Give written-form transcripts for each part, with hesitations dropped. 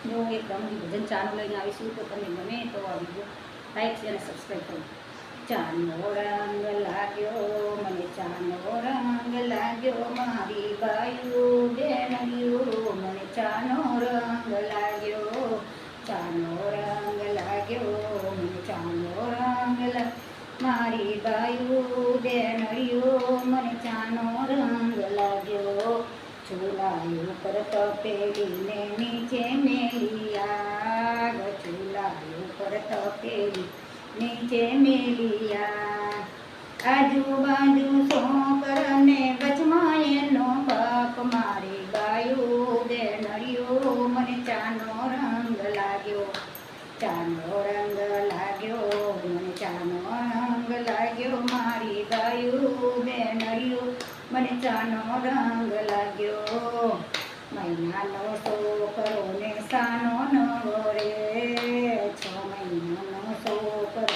જો એક રમણી ભજન ચાનું લઈને આવીશું તો તમને ગમે તો આ વિડીયો લાઈક છે અને સબસ્ક્રાઈબ કરો. ચાનો રંગ લાગ્યો મને ચાનો રંગ લાગ્યો મારી બાયું બેનડિયું મને ચાનો રંગ લાગ્યો ચાનો રંગ લાગ્યો મને ચાનો રંગ મારી બાયું બેનડિયું મને ચાનો રંગ લાગ્યો ચૂલા ઉપર તપેલીને નીચે મેલી આગ ચૂલા ઉપર તપેલી નીચે મેલી આગ આજુબાજુ છોકર ને વચમાં એનો બાપ મારી બાયું બેનડિયું મને ચાનો રંગ લાગ્યો ચાનો રંગ લાગ્યો મને ચાનો રંગ લાગ્યો મારી બાયું બેનડિયું મને ચાનો રંગ લાગ્યો મહિનાનો છોકરો ને સાનો નવો રે 6 મહિનાનો છોકરો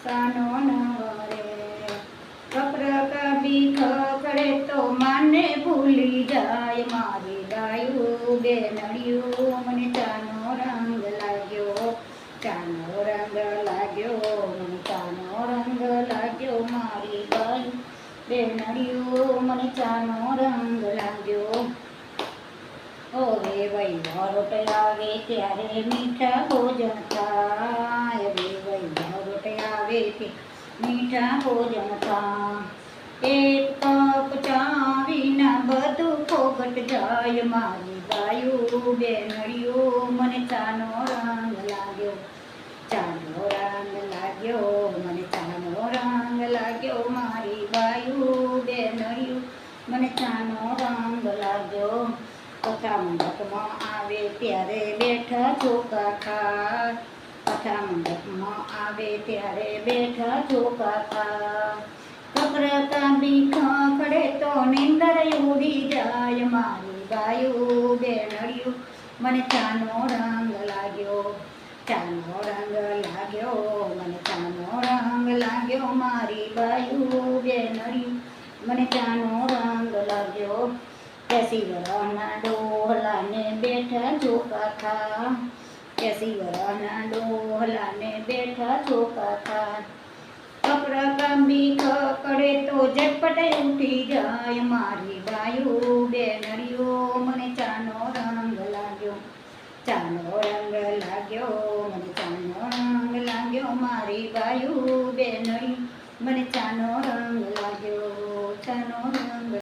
સાનો નવો રે કપરકબી ખકડે તો માને ભૂલી જાય મારી બાયું બેનડિયું મને ચાનો રંગ લાગ્યો ચાનો રંગ લાગ્યો મને ચાનો રંગ લાગ્યો મારી બાયું બેનડિયું મને ચાનો રંગ લાગ્યો હવે વૈભવ આવે ત્યારે મીઠા ભોજન થાય હવે વૈભવ આવે તે મીઠા ભોજન થાય એક કપ ચા વિના બધું ફોગટ જાય મારી બાયું બેનડિયું મને ચાનો રંગ લાગ્યો ચાનો રંગ લાગ્યો મને ચાનો રંગ લાગ્યો મારી બાયું બેનડિયું મને ચાનો રંગ લાગ્યો કથા મંડપમાં આવે ત્યારે બેઠા ચોકા ખા કથા મંડપમાં આવે ત્યારે બેઠા ચોકા ખા કપરકાબી ખખડે તો નીંદર ઉડી જાય મારી બાયું બેનડિયું મને ચાનો રંગ લાગ્યો ચાનો રંગ લાગ્યો મને ચાનો રંગ લાગ્યો મારી બાયું બેનડિયું મને ચાનો રંગ લાગ્યો 80 વર્ષના ડોહલાને બેઠા ચોકા ખા 80 વર્ષના ડોહલાને બેઠા ચોકા ખા કપરકાબી ખકડે તો ઝટપટ ઉઠી જાય મારી બાયું બેનડિયું મને ચાનો રંગ લાગ્યો ચાનો રંગ લાગ્યો મને ચાનો રંગ લાગ્યો મારી બાયું બેનડિયું મને ચાનો